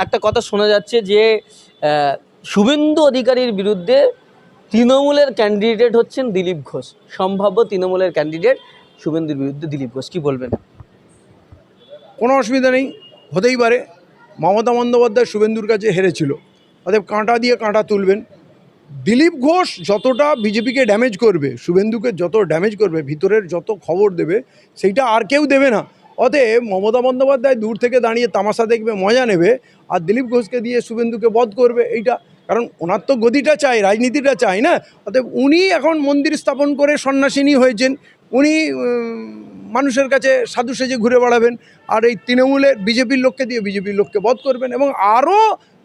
একটা কথা শোনা যাচ্ছে যে শুভেন্দু অধিকারীর বিরুদ্ধে তৃণমূলের ক্যান্ডিডেট হচ্ছেন দিলীপ ঘোষ, সম্ভাব্য তৃণমূলের ক্যান্ডিডেট শুভেন্দুর বিরুদ্ধে দিলীপ ঘোষ, কি বলবেন? কোনো অসুবিধা নেই, হতেই পারে। মমতা বন্দ্যোপাধ্যায় শুভেন্দুর কাছে হেরেছিল, অতএব কাঁটা দিয়ে কাঁটা তুলবেন। দিলীপ ঘোষ যতটা বিজেপিকে ড্যামেজ করবে, শুভেন্দুকে যত ড্যামেজ করবে, ভিতরের যত খবর দেবে, সেইটা আর কেউ দেবে না। অতএব মমতা বন্দ্যোপাধ্যায় দূর থেকে দাঁড়িয়ে তামাশা দেখবে, মজা নেবে, আর দিলীপ ঘোষকে দিয়ে শুভেন্দুকে বধ করবে। এইটা কারণ ওনার তো গদিটা চাই, রাজনীতিটা চাই না। অতএব উনি এখন মন্দির স্থাপন করে সন্ন্যাসিনী হয়েছেন, উনি মানুষের কাছে সাধু সেজে ঘুরে বেড়াবেন, আর এই তৃণমূলের বিজেপির লোককে দিয়ে বিজেপির লোককে বধ করবেন, এবং আরও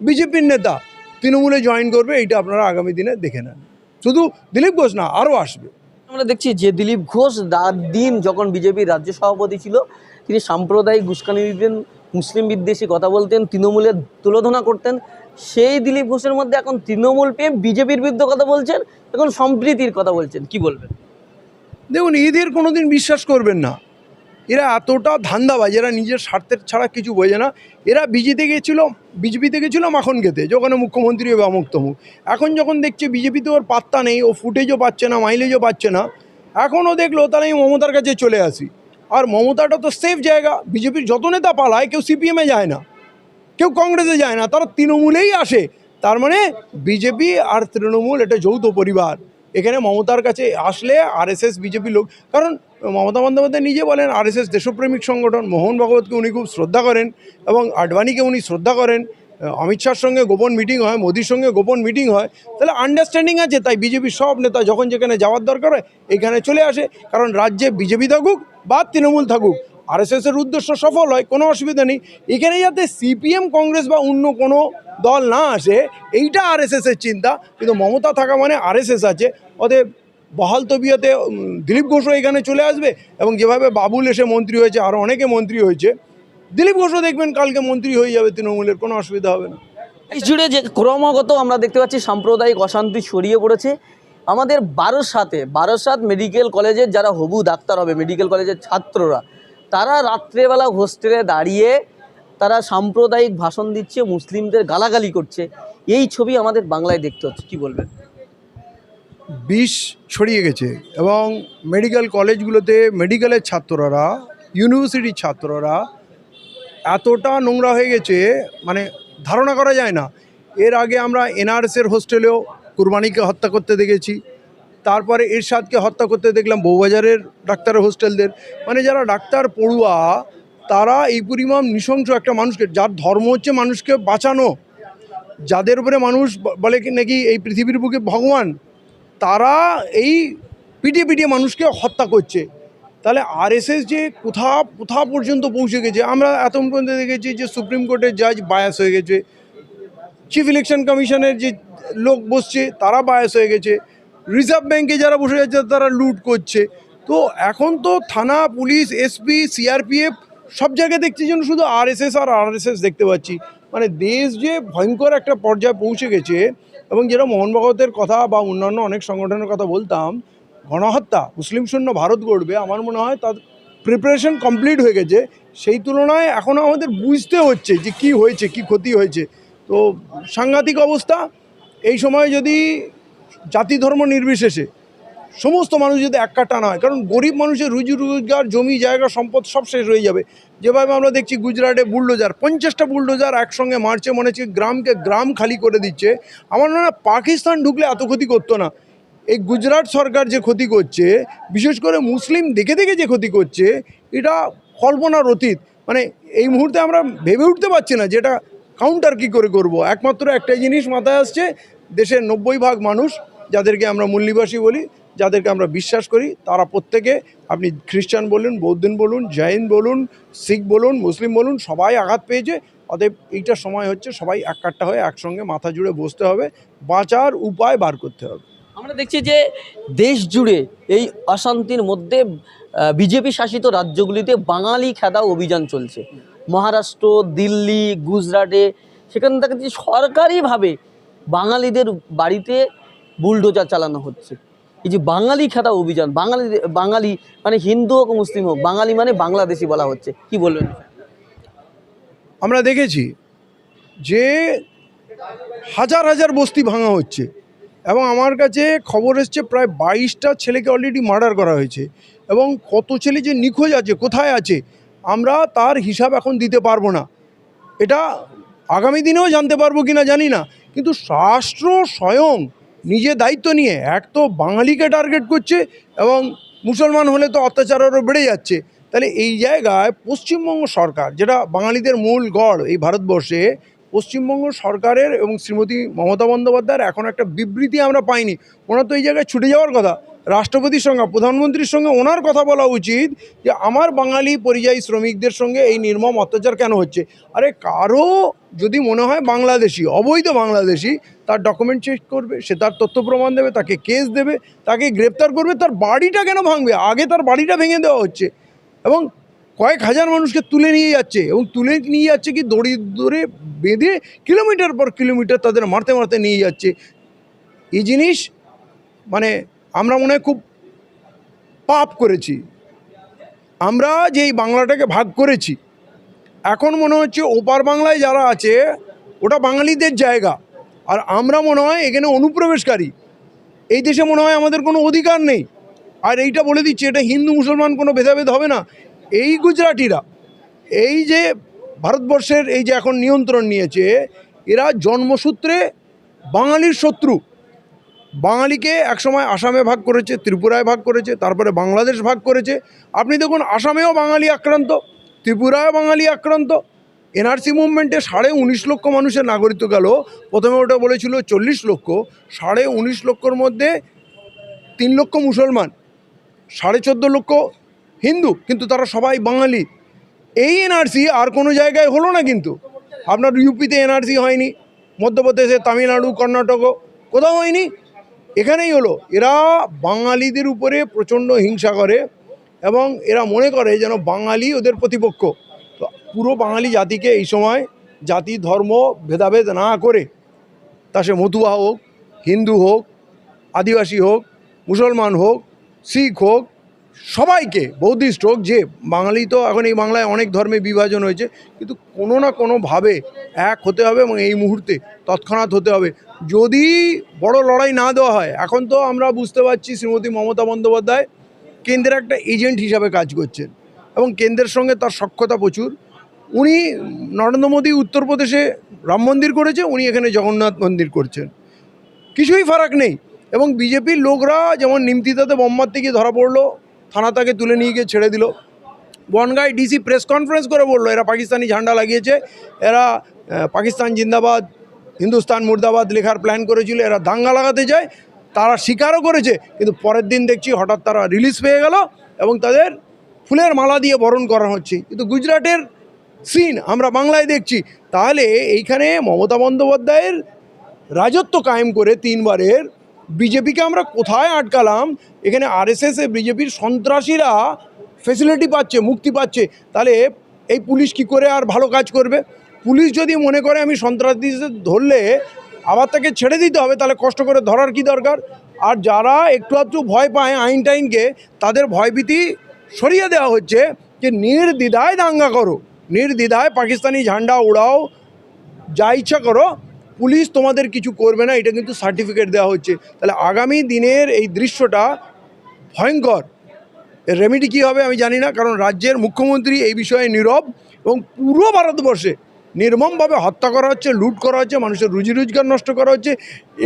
বিজেপির নেতা তৃণমূলে জয়েন করবে। এইটা আপনারা আগামী দিনে দেখে নেন। শুধু দিলীপ ঘোষ না, আরও আসবে। আমরা দেখছি যে দিলীপ ঘোষ দিন যখন বিজেপির রাজ্য সভাপতি ছিল, তিনি সাম্প্রদায়িক উস্কানি দিতেন, মুসলিম বিদ্বেষী কথা বলতেন, তৃণমূলের তুলোধনা করতেন। সেই দিলীপ ঘোষের মধ্যে এখন তৃণমূল পেয়ে বিজেপির বিরুদ্ধে কথা বলছেন, এখন সম্প্রীতির কথা বলছেন, কি বলবেন? দেখুন, এদের কোনোদিন বিশ্বাস করবেন না। এরা এতটা ধান্দাবাজ, এরা নিজের স্বার্থের ছাড়া কিছু বোঝে না। এরা বিজেপিতে গেছিলো মাখন খেতে, যখন মুখ্যমন্ত্রী হবে অমুক তমুক। এখন যখন দেখছে বিজেপিতে ওর পাত্তা নেই, ও ফুটেজও পাচ্ছে না, মাইলেজও পাচ্ছে না, এখনও দেখলো তাহলে আমি মমতার কাছে চলে আসি। আর মমতাটা তো সেফ জায়গা। বিজেপির যত নেতা পালায়, কেউ সিপিএমে যায় না, কেউ কংগ্রেসে যায় না, তারা তৃণমূলেই আসে। তার মানে বিজেপি আর তৃণমূল এটা যৌথ পরিবার। এখানে মমতার কাছে আসলে আরএসএস বিজেপি লোক, কারণ মমতা বন্দ্যোপাধ্যায় নিজে বলেন আরএসএস দেশপ্রেমিক সংগঠন। মোহন ভাগবতকে উনি খুব শ্রদ্ধা করেন, এবং আডবাণীকে উনি শ্রদ্ধা করেন। অমিত শাহর সঙ্গে গোপন মিটিং হয়, মোদির সঙ্গে গোপন মিটিং হয়, তাহলে আন্ডারস্ট্যান্ডিং আছে। তাই বিজেপির সব নেতা যখন যেখানে যাওয়ার দরকার হয় এখানে চলে আসে, কারণ রাজ্যে বিজেপি থাকুক বা তৃণমূল থাকুক, আরএসএসের উদ্দেশ্য সফল হয়, কোনো অসুবিধা নেই। এখানে যাতে সিপিএম, কংগ্রেস বা অন্য কোনো দল না আসে, এইটা আরএসএসের চিন্তা। কিন্তু মমতা থাকা মানে আরএসএস আছে। অতএব বহাল তবিয়তে দিলীপ ঘোষও এখানে চলে আসবে, এবং যেভাবে বাবুল এসে মন্ত্রী হয়েছে, আরও অনেকে মন্ত্রী হয়েছে, দিলীপ ঘোষও দেখবেন কালকে মন্ত্রী হয়ে যাবে তৃণমূলের, কোনো অসুবিধা হবে না। দেশ জুড়ে যে ক্রমাগত আমরা দেখতে পাচ্ছি সাম্প্রদায়িক অশান্তি ছড়িয়ে পড়েছে। আমাদের বারাসাত মেডিকেল কলেজের যারা হবু ডাক্তার হবে, মেডিকেল কলেজের ছাত্ররা, তারা রাত্রেবেলা হোস্টেলে দাঁড়িয়ে তারা সাম্প্রদায়িক ভাষণ দিচ্ছে, মুসলিমদের গালাগালি করছে। এই ছবি আমাদের বাংলায় দেখতে হচ্ছে, কি বলবেন? বিষ ছড়িয়ে গেছে, এবং মেডিকেল কলেজগুলোতে মেডিকেলের ছাত্ররা, ইউনিভার্সিটির ছাত্ররা এতটা নোংরা হয়ে গেছে, মানে ধারণা করা যায় না। এর আগে আমরা এনআরএসের হোস্টেলেও কুরবানিকে হত্যা করতে দেখেছি, তারপরে এরশাদকে হত্যা করতে দেখলাম বউবাজারের ডাক্তারের হোস্টেলদের। মানে যারা ডাক্তার পড়ুয়া, তারা এই পরিমাণ নৃশংস একটা মানুষকে, যার ধর্ম হচ্ছে মানুষকে বাঁচানো, যাদের উপরে মানুষ বলে কি নাকি এই পৃথিবীর বুকে ভগবান, তারা এই পিটিয়ে মানুষকে হত্যা করছে। তাহলে আরএসএস যে কোথা পর্যন্ত পৌঁছে গেছে। আমরা এত পর্যন্ত দেখেছি যে সুপ্রিম কোর্টের জাজ বায়াস হয়ে গেছে, চিফ ইলেকশন কমিশনের যে লোক বসছে তারা বায়াস হয়ে গেছে, রিজার্ভ ব্যাঙ্কে যারা বসে যাচ্ছে তারা লুট করছে। তো এখন তো থানা, পুলিশ, এসপি, সিআরপিএফ সব জায়গায় দেখছি যেন শুধু আরএসএস দেখতে পাচ্ছি। মানে দেশ যে ভয়ঙ্কর একটা পর্যায়ে পৌঁছে গেছে। এবং যেটা মোহন ভাগবতের কথা বা অন্যান্য অনেক সংগঠনের কথা বলতাম, গণহত্যা, মুসলিম শূন্য ভারত গড়বে, আমার মনে হয় তার প্রিপারেশন কমপ্লিট হয়ে গেছে। সেই তুলনায় এখনও আমাদের বুঝতে হচ্ছে যে কি হয়েছে, কি ক্ষতি হয়েছে। তো সাংঘাতিক অবস্থা। এই সময় যদি জাতি ধর্ম নির্বিশেষে সমস্ত মানুষ যদি এক কাটা না হয়, কারণ গরিব মানুষের রুজি রোজগার, জমি জায়গা, সম্পদ সব শেষ হয়ে যাবে। যেভাবে আমরা দেখছি গুজরাটে বুলডোজার, 50টা বুলডোজার একসঙ্গে মারছে, মনে হচ্ছে গ্রামকে গ্রাম খালি করে দিচ্ছে। আমার মনে হয় পাকিস্তান ঢুকলে এত ক্ষতি করতো না। এই গুজরাট সরকার যে ক্ষতি করছে, বিশেষ করে মুসলিম দেখে যে ক্ষতি করছে, এটা কল্পনার অতীত। মানে এই মুহূর্তে আমরা ভেবে উঠতে পারছি না যে এটা কাউন্টার কী করে করব। একমাত্র একটাই জিনিস মাথায় আসছে, দেশের 90% মানুষ, যাদেরকে আমরা মূলনিবাসী বলি, যাদেরকে আমরা বিশ্বাস করি, তারা প্রত্যেকে, আপনি খ্রিস্টান বলুন, বৌদ্ধ বলুন, জৈন বলুন, শিখ বলুন, মুসলিম বলুন, সবাই আঘাত পেয়েছে। অতএব এইটা সময় হচ্ছে সবাই এক কাট্টা হয়ে একসঙ্গে মাথা জুড়ে বসতে হবে, বাঁচার উপায় বার করতে হবে। আমরা দেখছি যে দেশ জুড়ে এই অশান্তির মধ্যে বিজেপি শাসিত রাজ্যগুলিতে বাঙালি খেদাও অভিযান চলছে। মহারাষ্ট্র, দিল্লি, গুজরাটে, সেখান থেকে সরকারিভাবে বাঙালিদের বাড়িতে বুলডোজার চালানো হচ্ছে। এই যে বাঙালি খেদা অভিযান, বাঙালি মানে হিন্দু হোক মুসলিম হোক, বাঙালি মানে বাংলাদেশি বলা হচ্ছে, কি বলবেন? আমরা দেখেছি যে হাজার হাজার বস্তি ভাঙা হচ্ছে এবং আমার কাছে খবর এসছে প্রায় 22টা ছেলেকে অলরেডি মার্ডার করা হয়েছে এবং কত ছেলে যে নিখোঁজ আছে, কোথায় আছে, আমরা তার হিসাব এখন দিতে পারবো না। এটা আগামী দিনেও জানতে পারবো কিনা জানি না, কিন্তু রাষ্ট্র স্বয়ং নিজে দায়িত্ব নিয়ে এক তো বাঙালিকে টার্গেট করছে এবং মুসলমান হলে তো অত্যাচার আরও বেড়ে যাচ্ছে। তাহলে এই জায়গায় পশ্চিমবঙ্গ সরকার, যেটা বাঙালিদের মূল গড় এই ভারতবর্ষে, পশ্চিমবঙ্গ সরকারের এবং শ্রীমতী মমতা বন্দ্যোপাধ্যায়ের এখন একটা বিবৃতি আমরা পাইনি। ওনার তো এই জায়গায় ছুটে যাওয়ার কথা, রাষ্ট্রপতির সঙ্গে প্রধানমন্ত্রীর সঙ্গে ওনার কথা বলা উচিত যে আমার বাঙালি পরিযায়ী শ্রমিকদের সঙ্গে এই নির্মম অত্যাচার কেন হচ্ছে। আরে কারো যদি মনে হয় বাংলাদেশি, অবৈধ বাংলাদেশি, তার ডকুমেন্ট চেক করবে, সে তার তথ্য প্রমাণ দেবে, তাকে কেস দেবে, তাকে গ্রেপ্তার করবে, তার বাড়িটা কেন ভাঙবে? আগে তার বাড়িটা ভেঙে দেওয়া হচ্ছে এবং কয়েক হাজার মানুষকে তুলে নিয়ে যাচ্ছে এবং তুলে নিয়ে যাচ্ছে কি দড়ি ধরে বেঁধে কিলোমিটার পর কিলোমিটার তাদের মারতে মারতে নিয়ে যাচ্ছে। এই জিনিস মানে আমরা মনে হয় খুব পাপ করেছি। আমরা যে এই বাংলাটাকে ভাগ করেছি, এখন মনে হচ্ছে ওপার বাংলায় যারা আছে ওটা বাঙালিদের জায়গা, আর আমরা মনে হয় এখানে অনুপ্রবেশকারী। এই দেশে মনে হয় আমাদের কোনো অধিকার নেই। আর এইটা বলে দিচ্ছি, এটা হিন্দু মুসলমান কোনো ভেদাভেদ হবে না। এই গুজরাটিরা, এই যে ভারতবর্ষের এই যে এখন নিয়ন্ত্রণ নিয়েছে, এরা জন্মসূত্রে বাঙালির শত্রু। বাঙালিকে একসময় আসামে ভাগ করেছে, ত্রিপুরায় ভাগ করেছে, তারপরে বাংলাদেশ ভাগ করেছে। আপনি দেখুন আসামেও বাঙালি আক্রান্ত, ত্রিপুরায়ও বাঙালি আক্রান্ত। এনআরসি মুভমেন্টে 19.5 লক্ষ মানুষের নাগরিকত্ব গেল। প্রথমে ওটা বলেছিল 40 লক্ষ, 19.5 লক্ষর মধ্যে 3 লক্ষ মুসলমান, 14.5 লক্ষ হিন্দু, কিন্তু তারা সবাই বাঙালি। এই এনআরসি আর কোনো জায়গায় হলো না, কিন্তু আপনার ইউপিতে এনআরসি হয়নি, মধ্যপ্রদেশে, তামিলনাড়ু, কর্ণাটকও কোথাও হয়নি, এখানেই হলো। এরা বাঙালিদের উপরে প্রচণ্ড হিংসা করে এবং এরা মনে করে যেন বাঙালি ওদের প্রতিপক্ষ। তো পুরো বাঙালি জাতিকে এই সময় জাতি ধর্ম ভেদাভেদ না করে, তা সে মতুয়া হোক, হিন্দু হোক, আদিবাসী হোক, মুসলমান হোক, শিখ হোক, সবাইকে, বৌদ্ধিস্ট হোক, যে বাঙালি তো এখন এই বাংলায় অনেক ধর্মে বিভাজন হয়েছে, কিন্তু কোনো না কোনোভাবে এক হতে হবে এবং এই মুহূর্তে তৎক্ষণাৎ হতে হবে। যদি বড় লড়াই না দেওয়া হয়, এখন তো আমরা বুঝতে পারছি শ্রীমতী মমতা বন্দ্যোপাধ্যায় কেন্দ্রের একটা এজেন্ট হিসাবে কাজ করছেন এবং কেন্দ্রের সঙ্গে তার সখ্যতা প্রচুর। উনি নরেন্দ্র মোদী উত্তরপ্রদেশে রাম মন্দির করেছে, উনি এখানে জগন্নাথ মন্দির করছেন, কিছুই ফারাক নেই। এবং বিজেপির লোকরা যেমন নিমতিতাতে বোম মারতে গিয়ে ধরা পড়লো, থানা তাকে তুলে নিয়ে গিয়ে ছেড়ে দিল। বনগাঁয় ডিসি প্রেস কনফারেন্স করে বললো এরা পাকিস্তানি ঝান্ডা লাগিয়েছে, এরা পাকিস্তান জিন্দাবাদ, হিন্দুস্তান মুর্দাবাদ লেখার প্ল্যান করেছিল, এরা দাঙ্গা লাগাতে যায়। তারা স্বীকারও করেছে, কিন্তু পরের দিন দেখছি হঠাৎ তারা রিলিজ পেয়ে গেল এবং তাদের ফুলের মালা দিয়ে বরণ করা হচ্ছে। কিন্তু গুজরাটের সিন আমরা বাংলায় দেখছি। তাহলে এইখানে মমতা বন্দ্যোপাধ্যায়ের রাজত্ব কায়েম করে 3বারের বিজেপিকে আমরা কোথায় আটকালাম? এখানে আরএসএস এ বিজেপির সন্ত্রাসীরা ফেসিলিটি পাচ্ছে, মুক্তি পাচ্ছে। তাহলে এই পুলিশ কি করে আর ভালো কাজ করবে? পুলিশ যদি মনে করে আমি সন্ত্রাসীদের ধরলে আবার তাকে ছেড়ে দিতে হবে, তাহলে কষ্ট করে ধরার কি দরকার? আর যারা একটু আধটু ভয় পায় আইন টাইনকে, তাদের ভয়ভীতি সরিয়ে দেওয়া হচ্ছে যে নির্দ্বিধায় দাঙ্গা করো, নির্দ্বিধায় পাকিস্তানি ঝান্ডা উড়াও, যা ইচ্ছা করো, পুলিশ তোমাদের কিছু করবে না, এটা কিন্তু সার্টিফিকেট দেওয়া হচ্ছে। তাহলে আগামী দিনের এই দৃশ্যটা ভয়ঙ্কর। এর রেমেডি কী হবে আমি জানি না, কারণ রাজ্যের মুখ্যমন্ত্রী এই বিষয়ে নীরব এবং পুরো ভারতবর্ষে নির্মমভাবে হত্যা করা হচ্ছে, লুট করা হচ্ছে, মানুষের রুজি রোজগার নষ্ট করা হচ্ছে।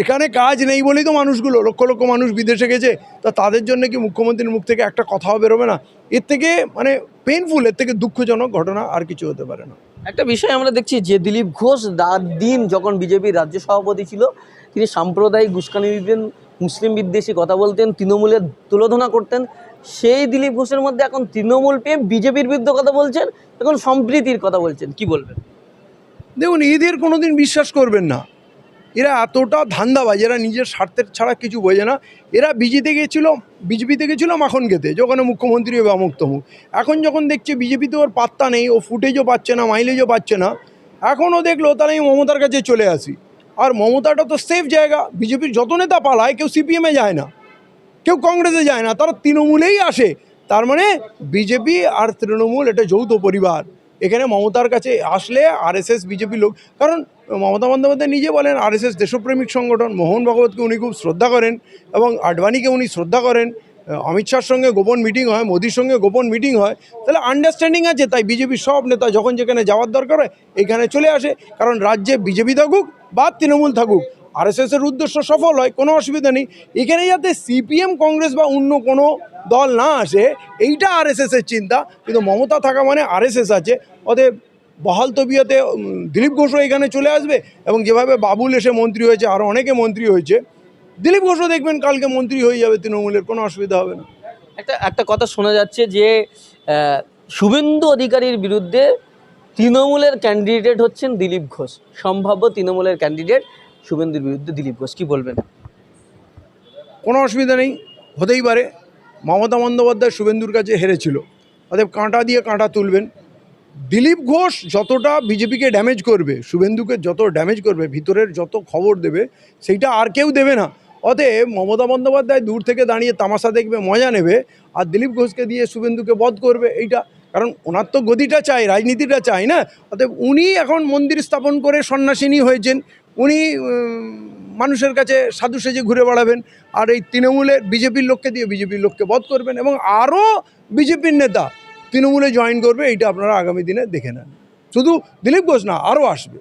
এখানে কাজ নেই বলেই তো মানুষগুলো, লক্ষ লক্ষ মানুষ বিদেশে গেছে, তা তাদের জন্য কি মুখ্যমন্ত্রীর মুখ থেকে একটা কথাও বেরোবে না? এর থেকে মানে পেইনফুল, এর থেকে দুঃখজনক ঘটনা আর কিছু হতে পারে না। একটা বিষয় আমরা দেখছি যে দিলীপ ঘোষ দিন যখন বিজেপির রাজ্য সভাপতি ছিল, তিনি সাম্প্রদায়িক উস্কানি দিতেন, মুসলিম বিদ্বেষী কথা বলতেন, তৃণমূলের তুলোধনা করতেন। সেই দিলীপ ঘোষের মধ্যে এখন তৃণমূল পেয়ে বিজেপির বিরুদ্ধে কথা বলছেন, এখন সম্প্রীতির কথা বলছেন, কি বলবেন? দেখুন, এদের কোনো দিন বিশ্বাস করবেন না। এরা এতটা ধান্দাবাজ, এরা নিজের স্বার্থের ছাড়া কিছু বোঝে না। এরা বিজেপিতে গেছিলো মাখন খেতে, যখন মুখ্যমন্ত্রী হবে অমুক তমুক। এখন যখন দেখছে বিজেপিতে ওর পাত্তা নেই, ও ফুটেজও পাচ্ছে না, মাইলেজও পাচ্ছে না, এখনও দেখলো তাহলে আমি মমতার কাছে চলে আসি। আর মমতাটা তো সেফ জায়গা। বিজেপির যত নেতা পালায়, কেউ সিপিএমে যায় না, কেউ কংগ্রেসে যায় না, তারা তৃণমূলেই আসে। তার মানে বিজেপি আর তৃণমূল এটা যৌথ পরিবার। এখানে মমতার কাছে আসলে আরএসএস বিজেপি লোক, কারণ মমতা বন্দ্যোপাধ্যায় নিজে বলেন আরএসএস দেশপ্রেমিক সংগঠন, মোহন ভাগবতকে উনি খুব শ্রদ্ধা করেন এবং আডবাণীকে উনি শ্রদ্ধা করেন। অমিত শাহর সঙ্গে গোপন মিটিং হয়, মোদির সঙ্গে গোপন মিটিং হয়, তাহলে আন্ডারস্ট্যান্ডিং আছে। তাই বিজেপির সব নেতা যখন যেখানে যাওয়ার দরকার হয় এখানে চলে আসে, কারণ রাজ্যে বিজেপি থাকুক বা তৃণমূল থাকুক, আরএসএসের উদ্দেশ্য সফল হয়, কোনো অসুবিধা নেই। এখানে যাতে সিপিএম, কংগ্রেস বা অন্য কোনো দল না আসে এইটা আরএসএসের চিন্তা, কিন্তু মমতা থাকা মানে আরএসএস আছে। অতএব বহাল তবিয়তে দিলীপ ঘোষও এখানে চলে আসবে, এবং যেভাবে বাবুল এসে মন্ত্রী হয়েছে, আরও অনেকে মন্ত্রী হয়েছে, দিলীপ ঘোষও দেখবেন কালকে মন্ত্রী হয়ে যাবে তৃণমূলের, কোনো অসুবিধা হবে না। একটা কথা শোনা যাচ্ছে যে শুভেন্দু অধিকারীর বিরুদ্ধে তৃণমূলের ক্যান্ডিডেট হচ্ছেন দিলীপ ঘোষ, সম্ভাব্য তৃণমূলের ক্যান্ডিডেট শুভেন্দুর বিরুদ্ধে দিলীপ ঘোষ, কি বলবেন? কোনো অসুবিধা নেই, হতেই পারে। মমতা বন্দ্যোপাধ্যায় শুভেন্দুর কাছে হেরেছিল, অতএব কাঁটা দিয়ে কাঁটা তুলবেন। দিলীপ ঘোষ যতটা বিজেপিকে ড্যামেজ করবে, শুভেন্দুকে যত ড্যামেজ করবে, ভিতরের যত খবর দেবে, সেইটা আর কেউ দেবে না। অতএব মমতা বন্দ্যোপাধ্যায় দূর থেকে দাঁড়িয়ে তামাশা দেখবে, মজা নেবে, আর দিলীপ ঘোষকে দিয়ে শুভেন্দুকে বধ করবে। এইটা কারণ ওনার তো গদিটা চাই, রাজনীতিটা চাই না। অতএব উনি এখন মন্দির স্থাপন করে সন্ন্যাসিনী হয়েছেন, উনি মানুষের কাছে সাধু সেজে ঘুরে বেড়াবেন, আর এই তৃণমূলের বিজেপির লোককে দিয়ে বিজেপির লোককে বধ করবেন, এবং আরও বিজেপির নেতা তৃণমূলে জয়েন করবে। এইটা আপনারা আগামী দিনে দেখে নেন। শুধু দিলীপ ঘোষ না, আরও আসবে।